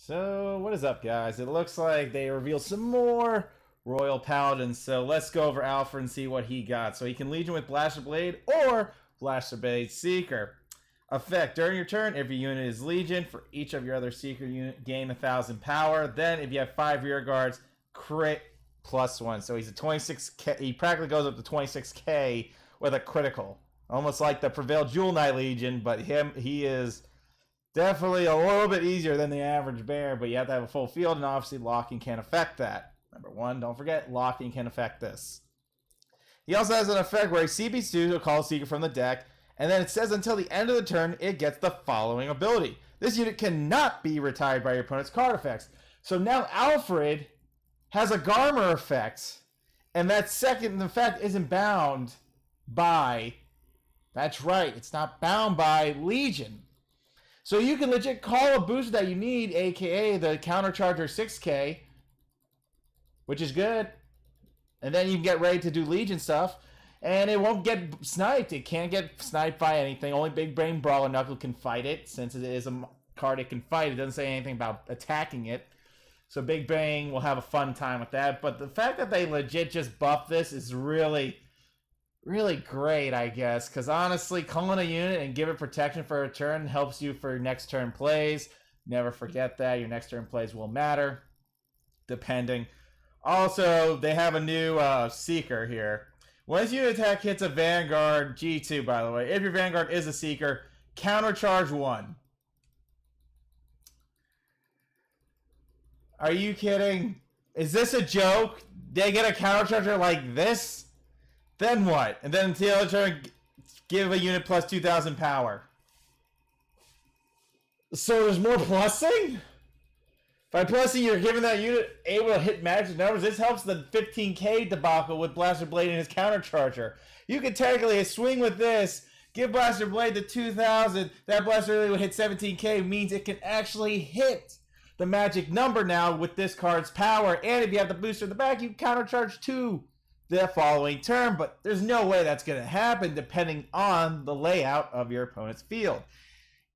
So, what is up, guys? It looks like they revealed some more Royal Paladins, so let's go over Alfred and see what he got. So he can Legion with Blaster Blade or Blaster Blade Seeker. Effect, during your turn, every unit is Legion. For each of your other Seeker unit, gain 1,000 power. Then, if you have 5 rear guards, crit +1. So he's a 26k, he practically goes up to 26k with a critical. Almost like the Prevail Jewel Knight Legion, but he is definitely a little bit easier than the average bear, but you have to have a full field, and obviously locking can affect that. Number one, don't forget, locking can affect this. He also has an effect where he CB2 will call a Seeker from the deck, and then it says until the end of the turn, it gets the following ability. This unit cannot be retired by your opponent's card effects. So now Alfred has a Garmer effect, and that second effect isn't bound by, that's right, it's not bound by Legion. So you can legit call a booster that you need, aka the Countercharger 6k, which is good. And then you can get ready to do Legion stuff, and it won't get sniped. It can't get sniped by anything. Only Big Brain Brawler Knuckle can fight it, since it is a card it can fight. It doesn't say anything about attacking it. So Big Brain will have a fun time with that. But the fact that they legit just buff this is really great, I guess, because honestly, calling a unit and give it protection for a turn helps you for next turn plays. Never forget that. Your next turn plays will matter, depending. Also, they have a new Seeker here. Once your attack hits a Vanguard, G2, by the way, if your Vanguard is a Seeker, countercharge 1. Are you kidding? Is this a joke? They get a countercharger like this? Then what? And then until the turn, give a unit plus 2,000 power. So there's more plussing? By plussing, you're giving that unit able to hit magic numbers. This helps the 15k debacle with Blaster Blade and his countercharger. You could technically swing with this, give Blaster Blade the 2,000. That Blaster Blade would hit 17k, means it can actually hit the magic number now with this card's power. And if you have the booster in the back, you countercharge 2 the following turn, but there's no way that's going to happen depending on the layout of your opponent's field.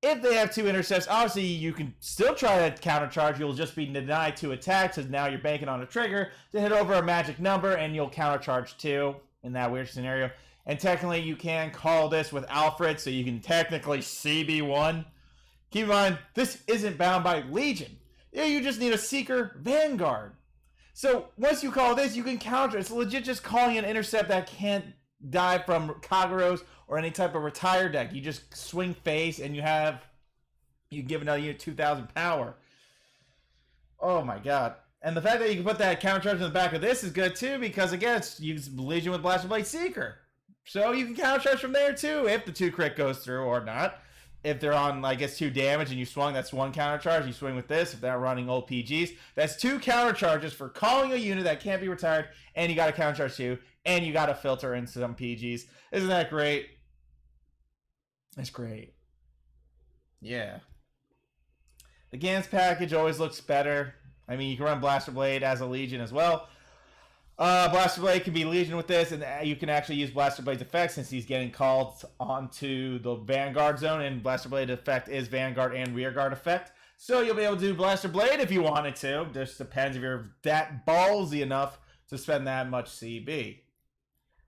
If they have 2 intercepts, obviously you can still try to countercharge. You'll just be denied 2 attacks, because now you're banking on a trigger to hit over a magic number, and you'll countercharge 2 in that weird scenario. And technically you can call this with Alfred, so you can technically CB1. Keep in mind, this isn't bound by Legion. You just need a Seeker Vanguard. So once you call this, you can counter. It's legit just calling an intercept that can't die from Kagura's or any type of retire deck. You just swing face, and you can give another unit 2,000 power. Oh my god. And the fact that you can put that countercharge in the back of this is good too, because again, it's use Legion with Blaster Blade Seeker. So you can countercharge from there too, if the 2 crit goes through or not. If they're on, I guess, 2 damage and you swung, that's 1 countercharge. You swing with this. If they're running old PGs, that's 2 countercharges for calling a unit that can't be retired, and you got to countercharge 2, and you got to filter in some PGs. Isn't that great? That's great. Yeah. The Gans package always looks better. I mean, you can run Blaster Blade as a Legion as well. Blaster Blade can be Legion with this, and you can actually use Blaster Blade's effect since he's getting called onto the Vanguard zone, and Blaster Blade effect is Vanguard and Rearguard effect. So you'll be able to do Blaster Blade if you wanted to. Just depends if you're that ballsy enough to spend that much CB.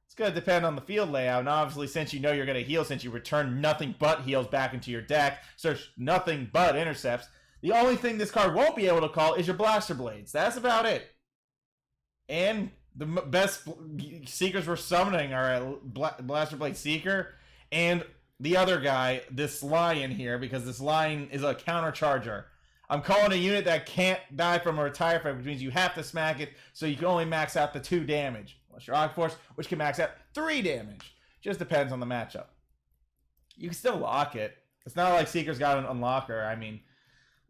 It's going to depend on the field layout, and obviously since you know you're going to heal, since you return nothing but heals back into your deck, search nothing but intercepts, the only thing this card won't be able to call is your Blaster Blades. That's about it. And the best Seekers we're summoning are Blaster Blade Seeker and the other guy, this Lion here, because this Lion is a countercharger. I'm calling a unit that can't die from a retire effect, which means you have to smack it, so you can only max out the 2 damage. Unless you're Arc Force, which can max out 3 damage. Just depends on the matchup. You can still lock it. It's not like Seeker's got an unlocker. I mean,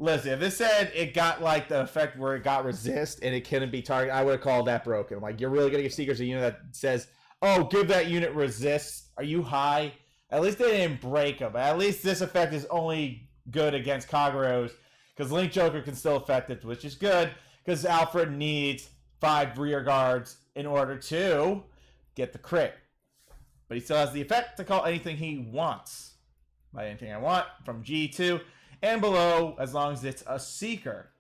listen, if this said it got like the effect where it got resist and it couldn't be targeted, I would have called that broken. Like, you're really going to give Seekers a unit that says, oh, give that unit resist. Are you high? At least they didn't break them. At least this effect is only good against Kagura's, because Link Joker can still affect it, which is good, because Alfred needs 5 rear guards in order to get the crit. But he still has the effect to call anything he wants. By anything I want, from G2 and below, as long as it's a Seeker.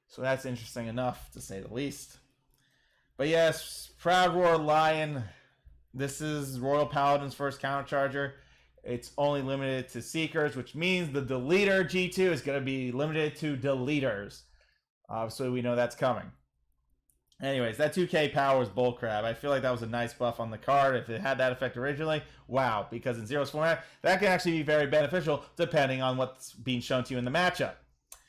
So that's interesting enough, to say the least. But yes, Proud Roar Lion. This is Royal Paladin's first countercharger. It's only limited to Seekers, which means the Deleter G2 is going to be limited to Deleters. So we know that's coming. Anyways, that 2k power is bullcrap. I feel like that was a nice buff on the card. If it had that effect originally, wow. Because in Zero's format, that can actually be very beneficial depending on what's being shown to you in the matchup.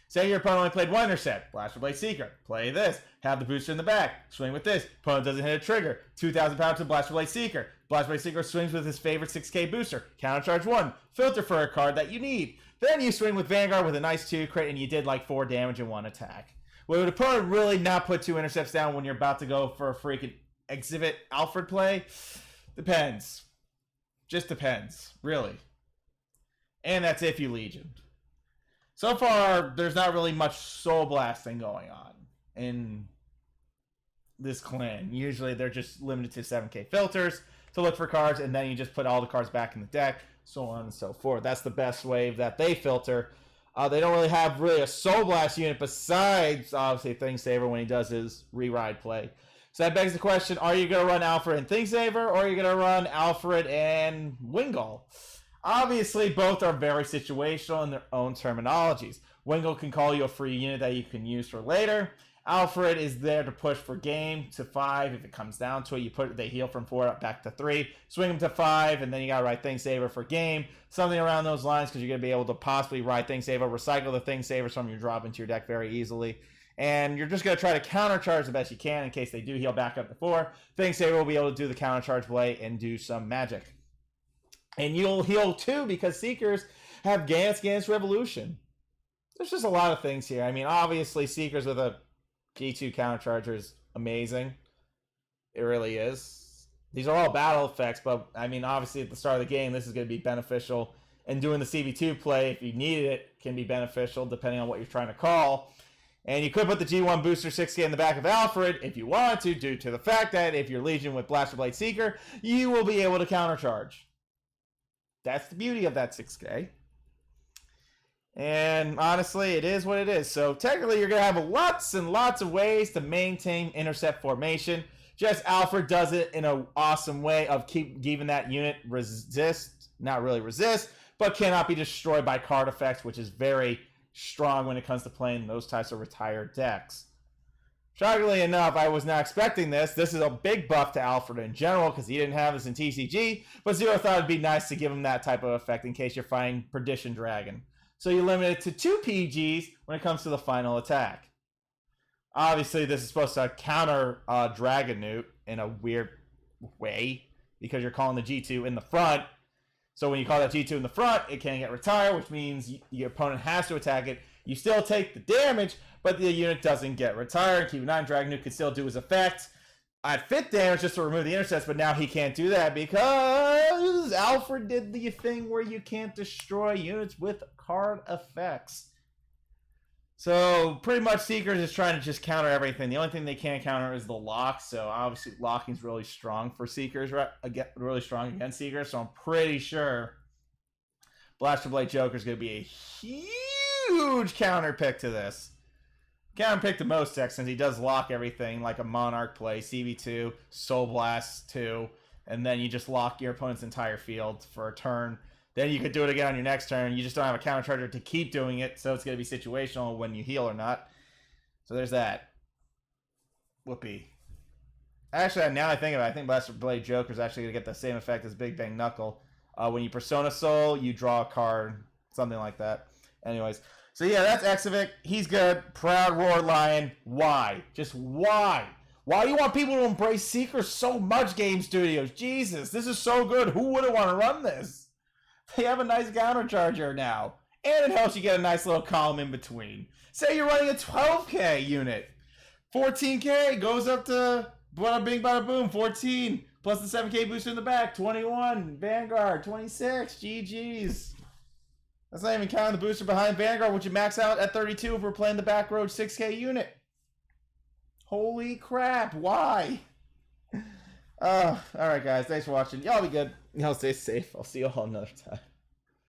Say your opponent only played one intercept. Blaster Blade Seeker. Play this. Have the booster in the back. Swing with this. Opponent doesn't hit a trigger. 2,000 power to Blaster Blade Seeker. Blaster Blade Seeker swings with his favorite 6k booster. Countercharge 1. Filter for a card that you need. Then you swing with Vanguard with a nice 2 crit and you did like 4 damage in 1 attack. Would an opponent really not put 2 intercepts down when you're about to go for a freaking Exhibit Alfred play? Depends. Just depends. Really. And that's if you Legion. So far, there's not really much soul blasting going on in this clan. Usually, they're just limited to 7k filters to look for cards, and then you just put all the cards back in the deck, so on and so forth. That's the best wave that they filter. They don't really have a soul blast unit besides, obviously, Thingsaver when he does his re-ride play. So that begs the question, are you going to run Alfred and Thingsaver, or are you going to run Alfred and Wingull? Obviously, both are very situational in their own terminologies. Wingull can call you a free unit that you can use for later. Alfred is there to push for game to 5. If it comes down to it, they heal from 4 up back to 3. Swing them to 5, and then you got to ride Thingsaver for game. Something around those lines, because you're going to be able to possibly ride Thingsaver, recycle the Thingsavers from your drop into your deck very easily. And you're just going to try to countercharge the best you can in case they do heal back up to 4. Thingsaver will be able to do the countercharge play and do some magic. And you'll heal too because Seekers have Gans Revolution. There's just a lot of things here. I mean, obviously, Seekers with a G2 countercharger is amazing. It really is. These are all battle effects, but I mean, obviously, at the start of the game, this is going to be beneficial. And doing the CV2 play, if you needed it, can be beneficial depending on what you're trying to call. And you could put the G1 booster 6k in the back of Alfred if you want to, due to the fact that if you're Legion with Blaster Blade Seeker, you will be able to countercharge. That's the beauty of that 6k. And honestly, it is what it is. So technically, you're going to have lots and lots of ways to maintain intercept formation. Just Alfred does it in an awesome way of keep giving that unit resist, not really resist, but cannot be destroyed by card effects, which is very strong when it comes to playing those types of retired decks. Shockingly enough, I was not expecting this. This is a big buff to Alfred in general because he didn't have this in TCG, but Zero thought it'd be nice to give him that type of effect in case you're fighting Perdition Dragon. So you limit it to 2 PGs when it comes to the final attack. Obviously, this is supposed to counter Dragon Newt in a weird way because you're calling the G2 in the front. So when you call that G2 in the front, it can't get retired, which means your opponent has to attack it. You still take the damage, but the unit doesn't get retired. Keep in mind, Dragon Newt can still do his effects at 5th damage just to remove the intercepts, but now he can't do that because Alfred did the thing where you can't destroy units with card effects. So pretty much Seekers is trying to just counter everything. The only thing they can't counter is the lock. So obviously locking is really strong for Seekers, really strong against Seekers. So I'm pretty sure Blaster Blade Joker is going to be a huge counter pick to this. Counter pick to most decks since he does lock everything like a Monarch play, CV2, Soul Blast 2, and then you just lock your opponent's entire field for a turn. Then you could do it again on your next turn. You just don't have a counter charger to keep doing it, so it's going to be situational when you heal or not. So there's that. Whoopee. Actually, now I think about it, I think Blaster Blade Joker is actually going to get the same effect as Big Bang Knuckle. When you Persona Soul, you draw a card, something like that. Anyways, so yeah, that's Exiv. He's good. Proud Roar Lion. Why? Just why? Why do you want people to embrace Seekers so much, Game Studios? Jesus, this is so good. Who wouldn't want to run this? They have a nice counter charger now. And it helps you get a nice little column in between. Say you're running a 12k unit. 14k goes up to bada bing bada boom. 14 plus the 7k booster in the back. 21. Vanguard. 26. GG's. That's not even counting the booster behind Vanguard, which you max out at 32 if we're playing the back road 6k unit. Holy crap. Why? Alright guys, thanks for watching. Y'all be good. Y'all stay safe. I'll see you all another time.